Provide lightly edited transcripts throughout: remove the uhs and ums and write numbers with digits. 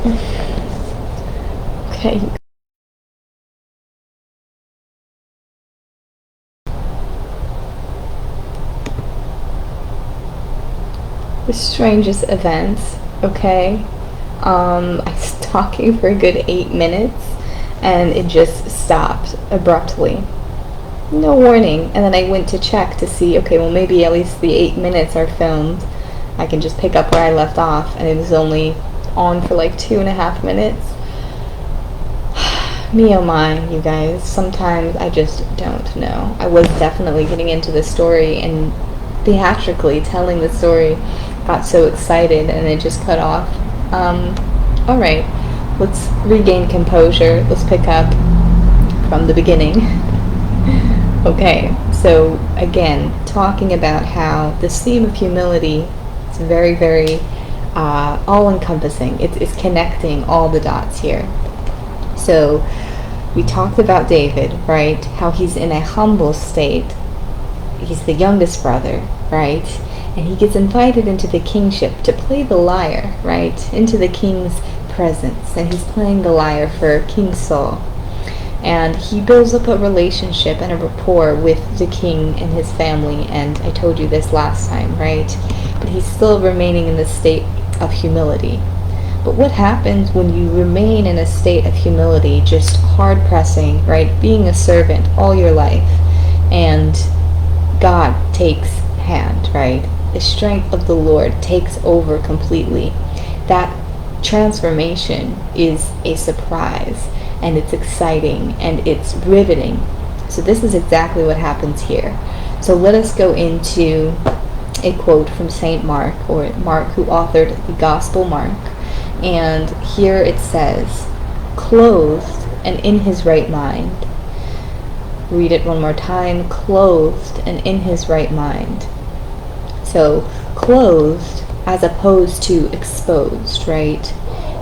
Okay. The strangest events, okay? I was talking for a good 8 minutes and it just stopped abruptly. No warning. And then I went to check to see, okay, well, maybe at least the 8 minutes are filmed. I can just pick up where I left off, and it was only on for like 2.5 minutes. Me oh my, you guys. Sometimes I just don't know. I was definitely getting into the story and theatrically telling the story. Got so excited and it just cut off. Alright, let's regain composure. Let's pick up from the beginning. Okay, so again, talking about how this theme of humility is very, very all-encompassing. It's connecting all the dots here. So we talked about David, right? How he's in a humble state. He's the youngest brother, right? And he gets invited into the kingship to play the lyre, right? Into the king's presence. And he's playing the lyre for King Saul. And he builds up a relationship and a rapport with the king and his family. And I told you this last time, right? But he's still remaining in the state of humility. But what happens when you remain in a state of humility, just hard pressing, right? Being a servant all your life, and God takes hand, right? The strength of the Lord takes over completely. That transformation is a surprise, and it's exciting, and it's riveting. So this is exactly what happens here. So let us go into a quote from Saint Mark, or Mark, who authored the Gospel Mark. And here it says, clothed and in his right mind. Read it one more time. Clothed and in his right mind. So clothed as opposed to exposed, right?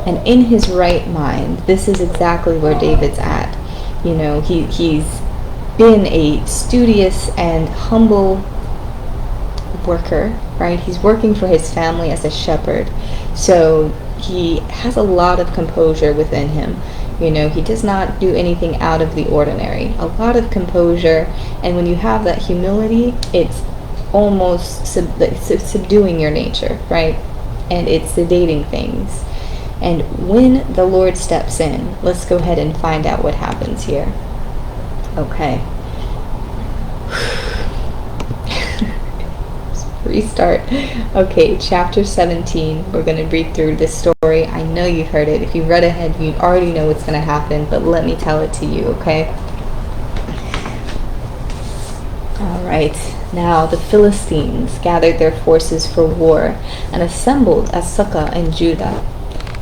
And in his right mind. This is exactly where David's at. You know, he's been a studious and humble worker, right? He's working for his family as a shepherd. So he has a lot of composure within him. You know, he does not do anything out of the ordinary. A lot of composure, and when you have that humility, it's almost subduing your nature, right? And it's sedating things. And when the Lord steps in, let's go ahead and find out what happens here. Okay. Restart. Okay, chapter 17. We're going to read through this story. I know you've heard it. If you've read ahead, you already know what's going to happen, but let me tell it to you, okay? Alright, now the Philistines gathered their forces for war and assembled at Sokoh in Judah.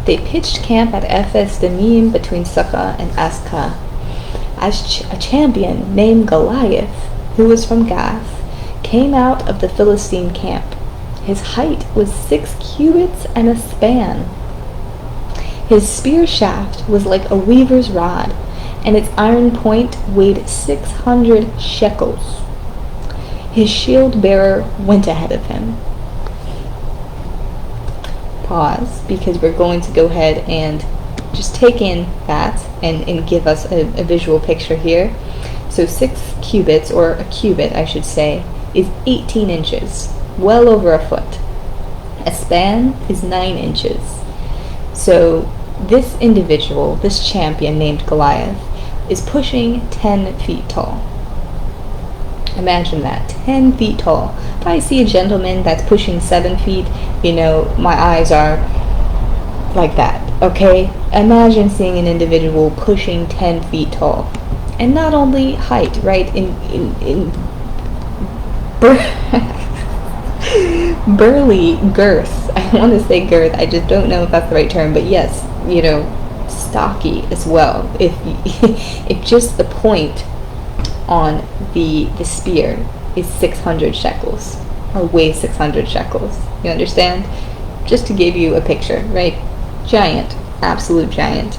They pitched camp at Ephes Dammim between Sokoh and Azekah. As a champion named Goliath, who was from Gath, came out of the Philistine camp. His height was 6 cubits and a span. His spear shaft was like a weaver's rod, and its iron point weighed 600 shekels. His shield bearer went ahead of him. Pause, because we're going to go ahead and just take in that and give us a visual picture here. So 6 cubits, or a cubit I should say, is 18 inches, well over a foot. A span is 9 inches. So this individual, this champion named Goliath, is pushing 10 feet tall. Imagine that, 10 feet tall. If I see a gentleman that's pushing 7 feet, you know, my eyes are like that, okay? Imagine seeing an individual pushing 10 feet tall. And not only height, right? In burly girth. I want to say girth. I just don't know if that's the right term, but yes, you know, stocky as well. If just the point on the spear is 600 shekels, or weighs 600 shekels. You understand? Just to give you a picture, right? Giant, absolute giant.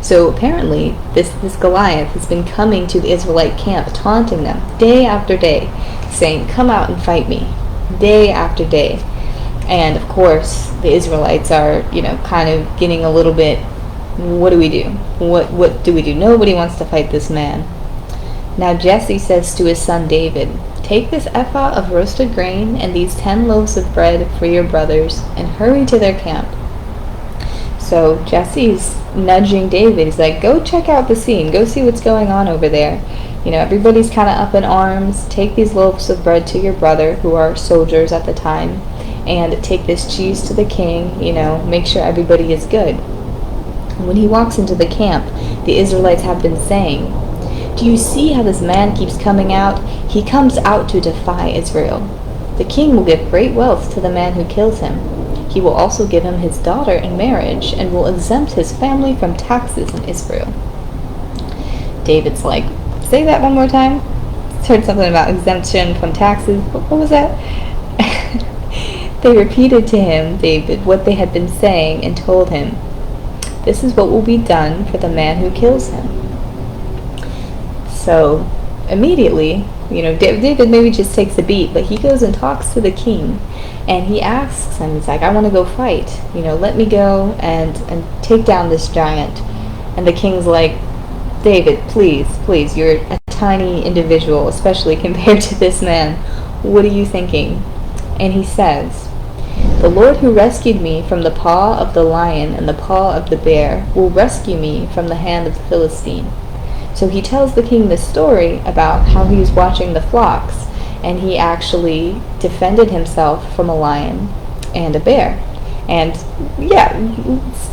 So apparently, this Goliath has been coming to the Israelite camp, taunting them day after day, saying, "Come out and fight me," day after day. And of course, the Israelites are, kind of getting a little bit, what do we do? What do we do? Nobody wants to fight this man. Now Jesse says to his son David, "Take this ephah of roasted grain and these 10 loaves of bread for your brothers, and hurry to their camp." So Jesse's nudging David. He's like, "Go check out the scene. Go see what's going on over there. Everybody's kind of up in arms. Take these loaves of bread to your brother, who are soldiers at the time, and take this cheese to the king. Make sure everybody is good." When he walks into the camp, the Israelites have been saying, "Do you see how this man keeps coming out? He comes out to defy Israel. The king will give great wealth to the man who kills him. He will also give him his daughter in marriage and will exempt his family from taxes in Israel." David's like, "Say that one more time." Heard something about exemption from taxes. What was that? They repeated to him, David, what they had been saying and told him, "This is what will be done for the man who kills him." So immediately, David maybe just takes a beat, but he goes and talks to the king, and he asks him, he's like, "I want to go fight. Let me go and take down this giant." And the king's like, "David, please, you're a tiny individual, especially compared to this man. What are you thinking?" And he says, "The Lord who rescued me from the paw of the lion and the paw of the bear will rescue me from the hand of the Philistine." So he tells the king this story about how he was watching the flocks, and he actually defended himself from a lion and a bear. And yeah,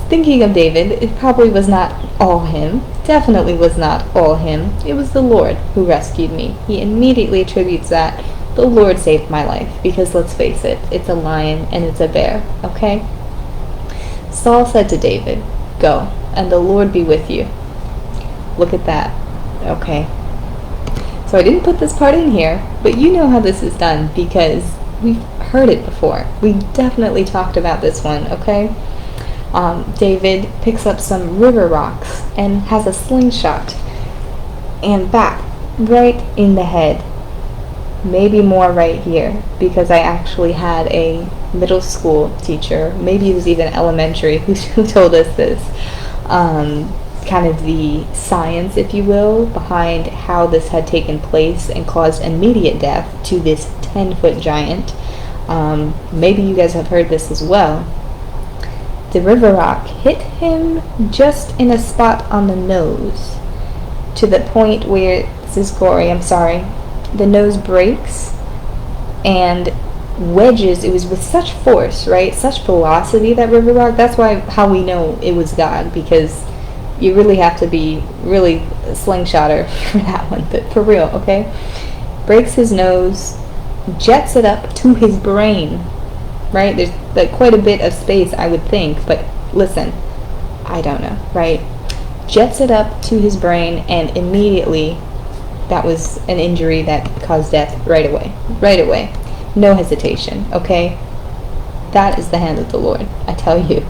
thinking of David, it probably was not all him. Definitely was not all him. It was the Lord who rescued me. He immediately attributes that. The Lord saved my life, because let's face it, it's a lion and it's a bear, okay? Saul said to David, "Go, and the Lord be with you." Look at that. Okay. So I didn't put this part in here, but you know how this is done because we've heard it before. We definitely talked about this one, okay? David picks up some river rocks and has a slingshot and back right in the head. Maybe more right here, because I actually had a middle school teacher, maybe it was even elementary, who told us this. Kind of the science, if you will, behind how this had taken place and caused immediate death to this 10-foot giant. Maybe you guys have heard this as well. The river rock hit him just in a spot on the nose, to the point where, this is gory, I'm sorry, the nose breaks and wedges. It was with such force, right? Such velocity, that river rock. That's how we know it was God, because you really have to be really a slingshotter for that one, but for real, okay? Breaks his nose, jets it up to his brain, right? There's like quite a bit of space, I would think, but listen, I don't know, right? Jets it up to his brain, and immediately that was an injury that caused death right away. No hesitation, okay? That is the hand of the Lord, I tell you.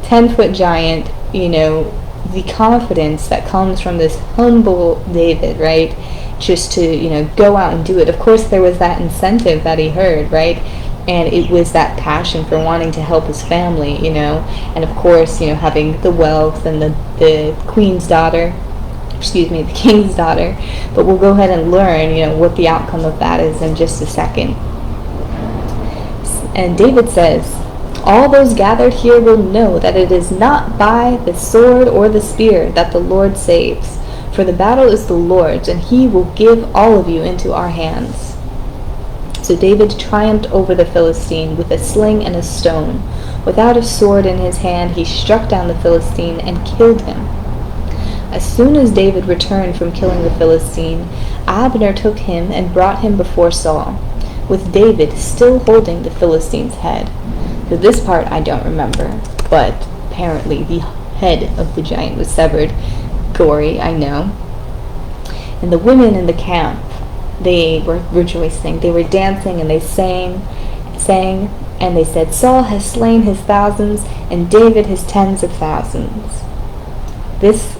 10-foot giant, the confidence that comes from this humble David, right? Just to, go out and do it. Of course, there was that incentive that he heard, right? And it was that passion for wanting to help his family, and of course, having the wealth and the king's daughter. But we'll go ahead and learn, what the outcome of that is in just a second. And David says, "All those gathered here will know that it is not by the sword or the spear that the Lord saves, for the battle is the Lord's, and he will give all of you into our hands." So David triumphed over the Philistine with a sling and a stone. Without a sword in his hand, he struck down the Philistine and killed him. As soon as David returned from killing the Philistine, Abner took him and brought him before Saul, with David still holding the Philistine's head. So this part I don't remember, but apparently the head of the giant was severed. Gory, I know. And the women in the camp, they were rejoicing. They were dancing and they sang, and they said, "Saul has slain his thousands and David his tens of thousands." This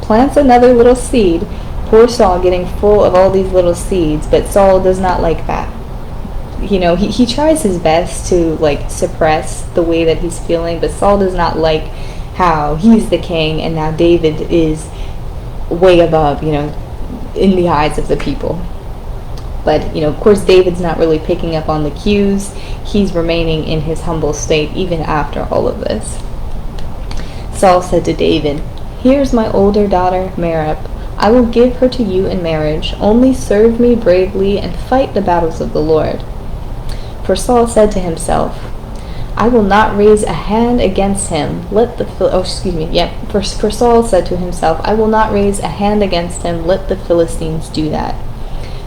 plants another little seed. Poor Saul getting full of all these little seeds, but Saul does not like that. he tries his best to like suppress the way that he's feeling, but Saul does not like how he's the king and now David is way above, in the eyes of the people. But, of course, David's not really picking up on the cues. He's remaining in his humble state even after all of this. Saul said to David, "Here's my older daughter, Merab. I will give her to you in marriage. Only serve me bravely and fight the battles of the Lord." For Saul said to himself, "I will not raise a hand against him. For Saul said to himself, I will not raise a hand against him. Let the Philistines do that."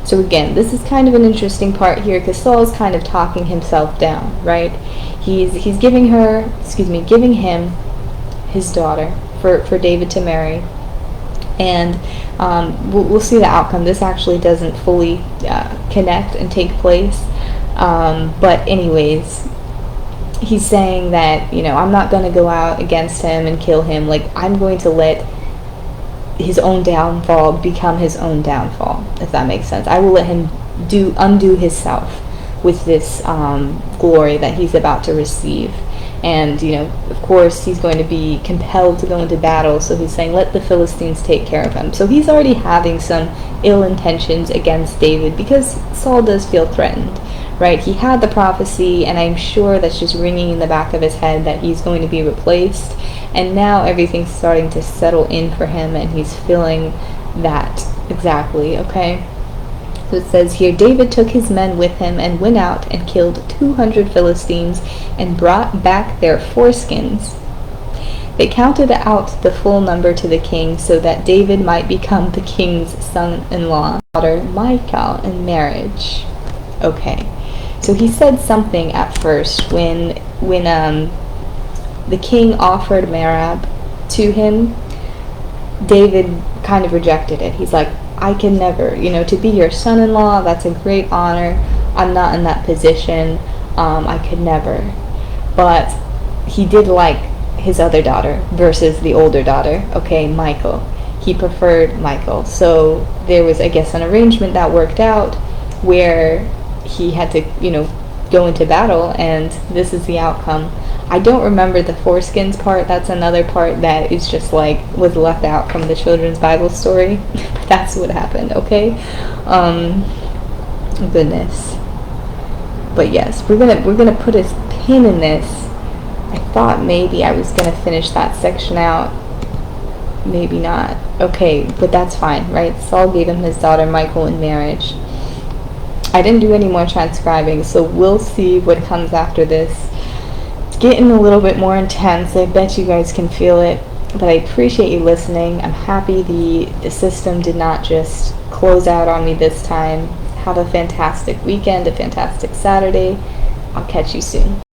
So again, this is kind of an interesting part here because Saul is kind of talking himself down, right? He's giving him his daughter for David to marry. And we'll see the outcome. This actually doesn't fully connect and take place. But anyways, he's saying that, I'm not going to go out against him and kill him. Like, I'm going to let his own downfall become his own downfall, if that makes sense. I will let him undo himself with this glory that he's about to receive. And, of course, he's going to be compelled to go into battle, so he's saying, let the Philistines take care of him. So he's already having some ill intentions against David because Saul does feel threatened, right? He had the prophecy, and I'm sure that's just ringing in the back of his head that he's going to be replaced. And now everything's starting to settle in for him, and he's feeling that exactly, okay? So it says here, David took his men with him and went out and killed 200 Philistines and brought back their foreskins. They counted out the full number to the king so that David might become the king's son-in-law, daughter Michal, in marriage. Okay, so he said something at first when the king offered Merab to him. David kind of rejected it. He's like, I can never, to be your son-in-law, that's a great honor. I'm not in that position. I could never. But he did like his other daughter versus the older daughter, okay, Michal. He preferred Michal. So there was, I guess, an arrangement that worked out where he had to, go into battle, and this is the outcome. I don't remember the foreskins part. That's another part that is just like was left out from the children's Bible story. But that's what happened, okay? Goodness. But yes, we're gonna put a pin in this. I thought maybe I was gonna finish that section out. Maybe not. Okay, but that's fine, right? Saul gave him his daughter Michal in marriage. I didn't do any more transcribing, so we'll see what comes after this. Getting a little bit more intense. I bet you guys can feel it, but I appreciate you listening. I'm happy the system did not just close out on me this time. Have a fantastic weekend, a fantastic Saturday. I'll catch you soon.